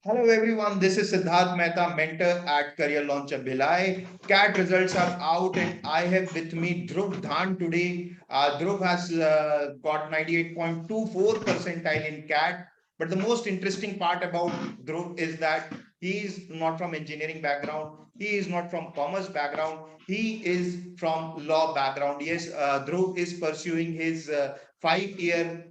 Hello everyone, this is Siddharth Mehta, mentor at Career Launcher Bhilai. CAT results are out and I have with me Dhruv Dhan today. Dhruv has got 98.24 percentile in CAT. But the most interesting part about Dhruv is that he is not from engineering background. He is not from commerce background. He is from law background. Yes, Dhruv is pursuing his 5 year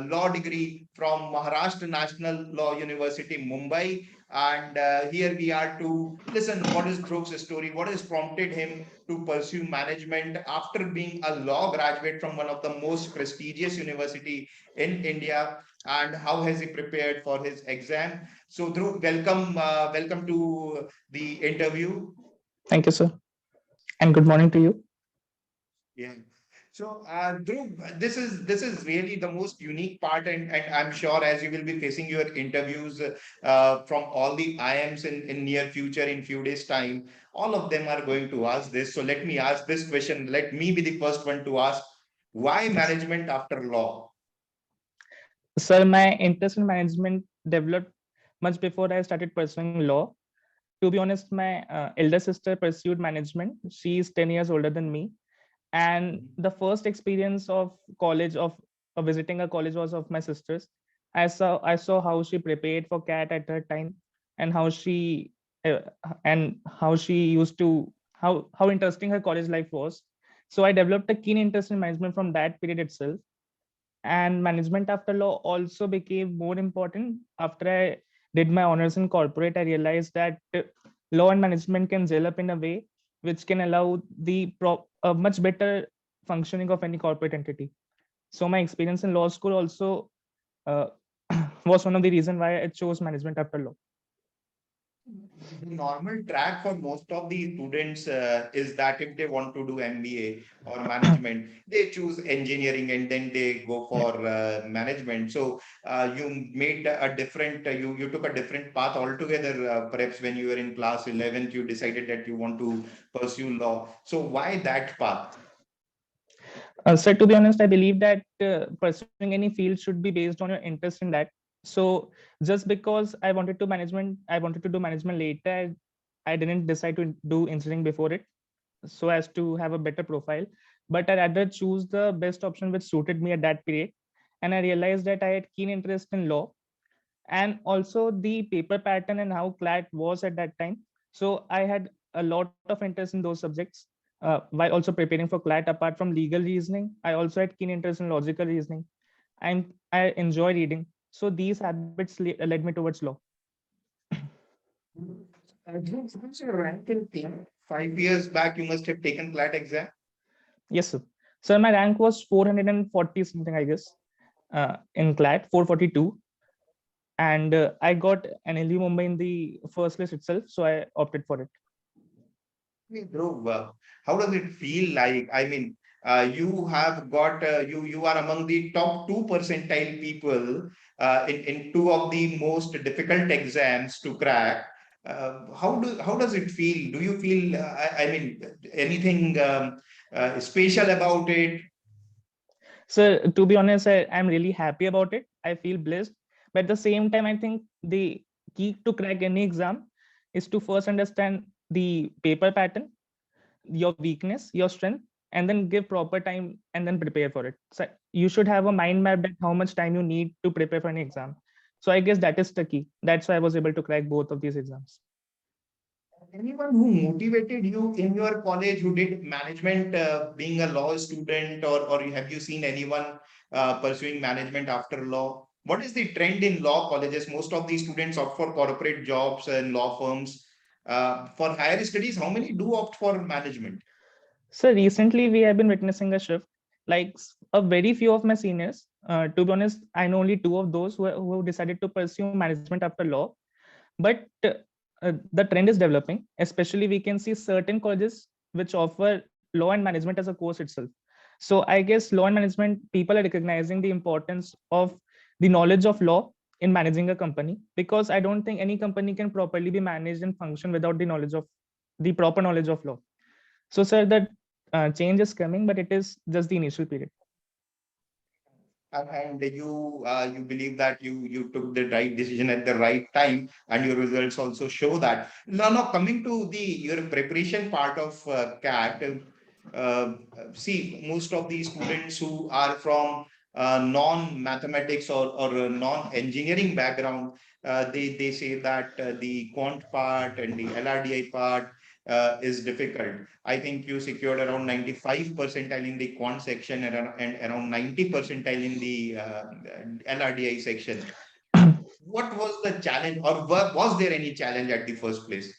law degree from Maharashtra National Law University, Mumbai. And here we are to listen what is Dhruv's story, what has prompted him to pursue management after being a law graduate from one of the most prestigious university in India, and how has he prepared for his exam. So Dhruv, welcome to the interview. Thank you, sir. And good morning to you. Yeah. So, Dhruv, this is really the most unique part, and I'm sure as you will be facing your interviews from all the IMs in near future, in few days' time, all of them are going to ask this. So let me ask this question. Let me be the first one to ask, why Yes. management after law? Sir, my interest in management developed much before I started pursuing law. To be honest, my elder sister pursued management. She is 10 years older than me. And the first experience of college, of visiting a college was of my sister's. I saw how she prepared for CAT at her time, and uh, how she used to how interesting her college life was. So I developed a keen interest in management from that period itself. And management after law also became more important after I did my honors in corporate. I realized that law and management can gel up in a way which can allow a much better functioning of any corporate entity. So my experience in law school also uh, was one of the reason why I chose management after law. The normal track for most of the students is that if they want to do MBA or management, they choose engineering and then they go Yeah. for management. So you made a different, you took a different path altogether. Perhaps when you were in class 11th, you decided that you want to pursue law. So why that path? So to be honest, I believe that pursuing any field should be based on your interest in that. So just because I wanted to do management later, I didn't decide to do engineering before it, so as to have a better profile. But I rather choose the best option which suited me at that period. And I realized that I had keen interest in law and also the paper pattern and how CLAT was at that time. So I had a lot of interest in those subjects. While also preparing for CLAT, apart from legal reasoning, I also had keen interest in logical reasoning, and I enjoy reading. So these habits led me towards law. 5 years back, you must have taken CLAT exam. Yes, sir. So my rank was 440 something, I guess, in CLAT, 442. And I got NLU Mumbai in the first list itself, so I opted for it. Hey, Dhruv, how does it feel like? I mean, you have got you are among the top 2 percentile people in two of the most difficult exams to crack. How does it feel? Do you feel I mean anything special about it? So to be honest, I'm really happy about it. I feel blessed. But at the same time, I think the key to crack any exam is to first understand the paper pattern, your weakness, your strength, and then give proper time and then prepare for it. So you should have a mind map that how much time you need to prepare for an exam. So I guess that is the key. That's why I was able to crack both of these exams. Anyone who motivated you in your college who did management, being a law student, or have you seen anyone pursuing management after law? What is the trend in law colleges? Most of these students opt for corporate jobs and law firms. For higher studies, how many do opt for management? So recently we have been witnessing a shift. Like a very few of my seniors, to be honest, I know only two of those who decided to pursue management after law. But the trend is developing. Especially we can see certain colleges which offer law and management as a course itself. So I guess law and management people are recognizing the importance of the knowledge of law in managing a company, because I don't think any company can properly be managed and function without the proper knowledge of law. So sir, that change is coming, but it is just the initial period. And you believe that you took the right decision at the right time, and your results also show that. Now coming to the your preparation part of CAT, see, most of the students who are from non-mathematics or non-engineering background, they say that the quant part and the LRDI part is difficult. I think you secured around 95 percentile in the quant section and around 90 percentile in the LRDI section. What was the challenge, or was there any challenge at the first place?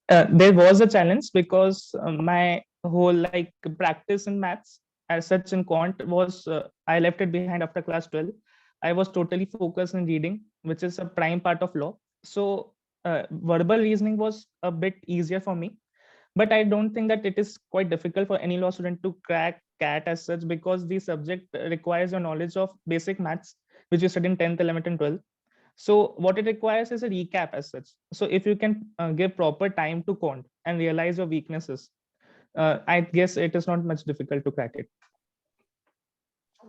There was a challenge because my whole like practice in maths as such in quant was I left it behind after class 12. I was totally focused in reading, which is a prime part of law. So verbal reasoning was a bit easier for me, but I don't think that it is quite difficult for any law student to crack CAT as such, because the subject requires your knowledge of basic maths, which you study in 10th, 11th, and 12th. So what it requires is a recap as such. So if you can give proper time to quant and realize your weaknesses, I guess it is not much difficult to crack it.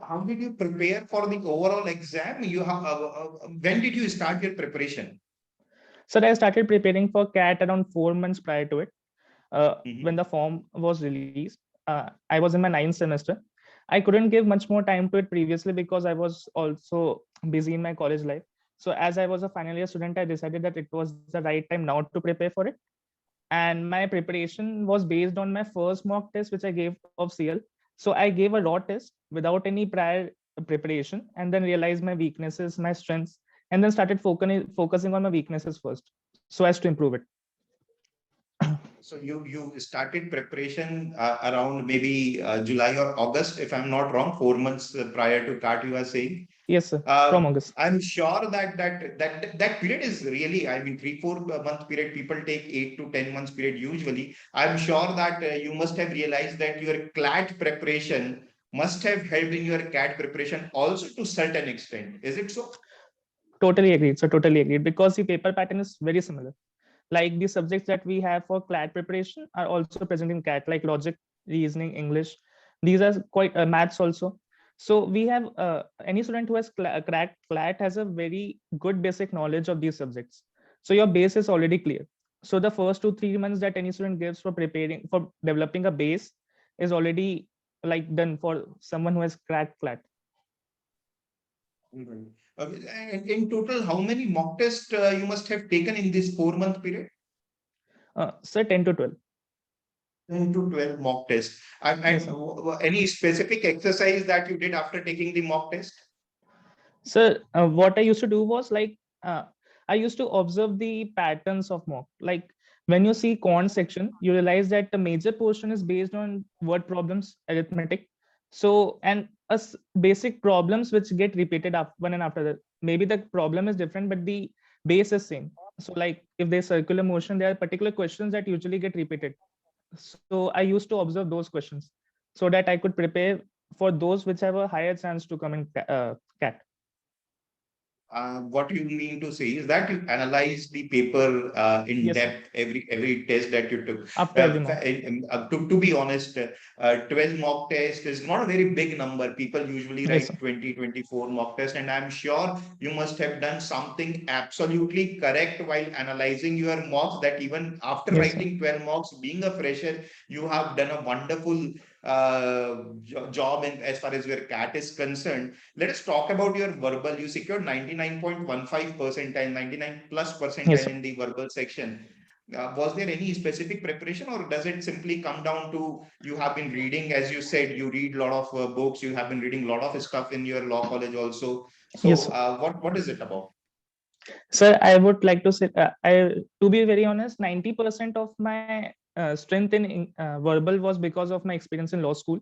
How did you prepare for the overall exam? You have when did you start your preparation? So I started preparing for CAT around 4 months prior to it. When Mhm. the form was released, I was in my ninth semester. I couldn't give much more time to it previously because I was also busy in my college life. So as I was a final year student, I decided that it was the right time now to prepare for it. And my preparation was based on my first mock test which I gave of CL. So I gave a raw test without any prior preparation, and then realized my weaknesses, my strengths, and then started focusing on my weaknesses first so as to improve it. So you started preparation around maybe July or August, if I'm not wrong, 4 months prior to CAT, you are saying. Yes, sir, from Uh, August. I'm sure that period is really, I mean, 3 4 month period. People take 8 to 10 months period usually. I'm sure that you must have realized that your CLAT preparation must have helped in your CAT preparation also to certain extent. Is it so? Totally agreed. So totally agreed, because the paper pattern is very similar. Like the subjects that we have for CLAT preparation are also present in CAT, like logic, reasoning, English. These are quite maths also. So we have any student who has cracked CLAT has a very good basic knowledge of these subjects. So your base is already clear. So the first 2 3 months that any student gives for preparing for developing a base is already like done for someone who has cracked CLAT. Right. Okay. And in total, how many mock tests you must have taken in this 4 month period? So 10 to 12. 10 to 12 mock tests. Yes, And sir. any specific exercise that you did after taking the mock test? So what I used to do was like I used to observe the patterns of mock. Like when you see quant section, you realize that the major portion is based on word problems, arithmetic. So and basic problems which get repeated after one and after that. Maybe the problem is different, but the base is same. So like if there's circular motion, there are particular questions that usually get repeated. So I used to observe those questions so that I could prepare for those which have a higher chance to come in CAT. What you mean to say is that you analyze the paper in Yes, sir. depth every test that you took. After every mock. To be honest, 12 mock test is not a very big number. People usually Yes, sir. write 20 24 mock test, and I'm sure you must have done something absolutely correct while analyzing your mocks. That even after Yes, sir. writing 12 mocks, being a fresher, you have done a wonderful job in, as far as your CAT is concerned. Let us talk about your verbal. You secured 99.15 percentile, 99 plus Yes, percentile sir. in the verbal section. Was there any specific preparation, or does it simply come down to you have been reading, as you said, you read a lot of books, you have been reading a lot of stuff in your law college also. Yes, So, sir. what is it about? Sir, I would like to say, to be very honest, 90% of my strength in verbal was because of my experience in law school.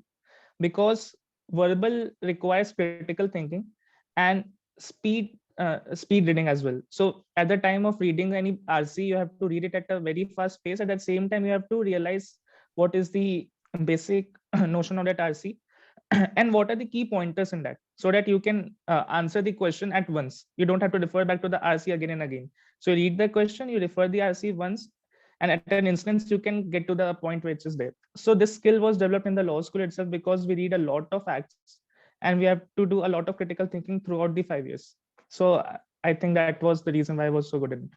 Because verbal requires critical thinking and speed reading as well. So at the time of reading any RC, you have to read it at a very fast pace. At the same time, you have to realize what is the basic notion of that RC and what are the key pointers in that, so that you can answer the question at once. You don't have to refer back to the RC again and again. So you read the question, you refer the RC once, and at an instance you can get to the point which is there. So this skill was developed in the law school itself, because we read a lot of acts and we have to do a lot of critical thinking throughout the 5 years. So I think that was the reason why I was so good at it.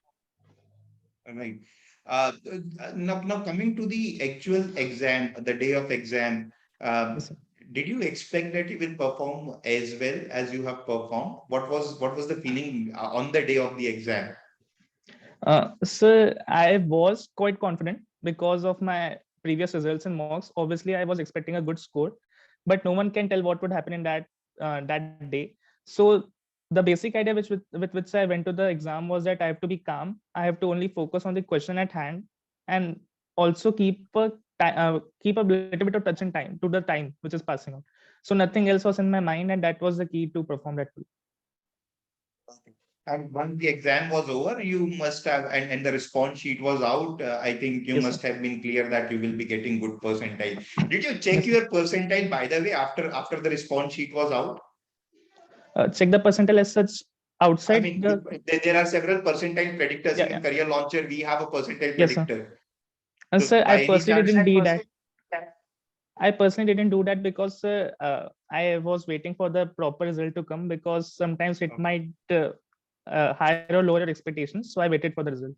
Right. Now coming to the actual exam, the day of exam, Yes, sir. did you expect that you will perform as well as you have performed? What was the feeling on the day of the exam? So I was quite confident because of my previous results and mocks. Obviously, I was expecting a good score, but no one can tell what would happen in that day. So the basic idea with which I went to the exam was that I have to be calm. I have to only focus on the question at hand, and also keep a little bit of touching time to the time which is passing out. So nothing else was in my mind, and that was the key to perform that. And once the exam was over, you must have, and the response sheet was out. I think you Yes, must sir. have been clear that you will be getting good percentile. Did you check Yes, sir. your percentile, by the way, after the response sheet was out? Check the percentile as such I outside mean, the. there are several percentile predictors. Yeah, Even yeah. Career Launcher, we have a percentile Yes, sir. predictor. And So sir, I by any personally chance, didn't do that. I personally didn't do that because I was waiting for the proper result to come, because sometimes it okay, might higher or lower your expectations. So I waited for the result.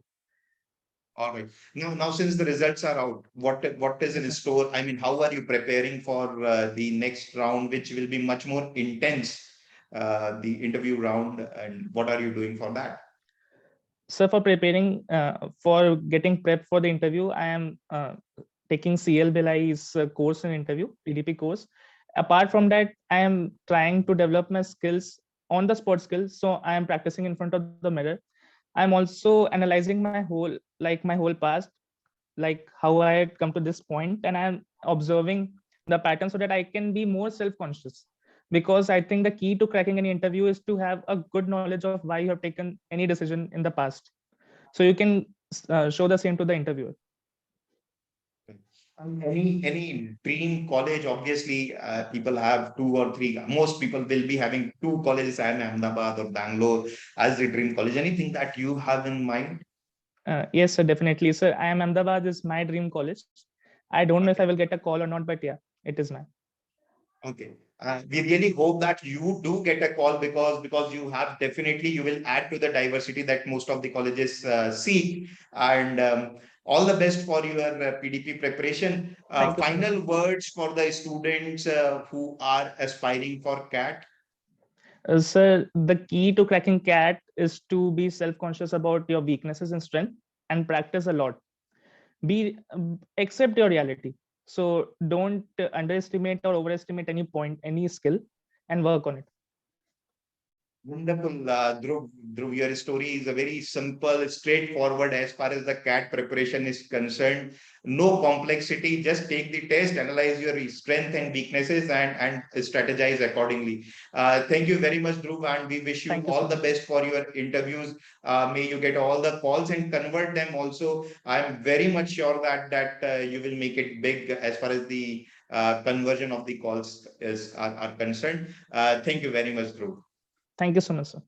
all right. Now since the results are out, what is Yes, in sir. store? I mean, how are you preparing for the next round, which will be much more intense, the interview round, and what are you doing for that? So for preparing for getting prep for the interview, I am taking CL Bilai's course and interview, PDP course. Apart from that, I am trying to develop my skills on the spot skills. So I am practicing in front of the mirror. I'm also analyzing my whole past, like how I had come to this point, and I'm observing the pattern so that I can be more self-conscious. Because I think the key to cracking any interview is to have a good knowledge of why you have taken any decision in the past, so you can show the same to the interviewer. Any dream college? Obviously, people have two or three. Most people will be having two colleges, and Ahmedabad or Bangalore as the dream college. Anything that you have in mind? Yes, sir, definitely, sir. I am Ahmedabad is my dream college. I don't know if I Okay. will get a call or not, but yeah, it is mine. Okay. We really hope that you do get a call, because you have definitely, you will add to the diversity that most of the colleges seek. And all the best for your PDP preparation. Thank you so much, sir. Final words for the students who are aspiring for CAT. Sir, the key to cracking CAT is to be self-conscious about your weaknesses and strength, and practice a lot. Be Accept your reality. So don't underestimate or overestimate any skill, and work on it. Wonderful, Dhruv, your story is a very simple, straightforward as far as the CAT preparation is concerned. No complexity, just take the test, analyze your strength and weaknesses, and strategize accordingly. Thank you very much, Dhruv, and we wish you Thank you so all the much. best for your interviews. May you get all the calls and convert them also. I'm very much sure that you will make it big as far as the conversion of the calls are concerned. Thank you very much, Dhruv. Thank you so much, sir.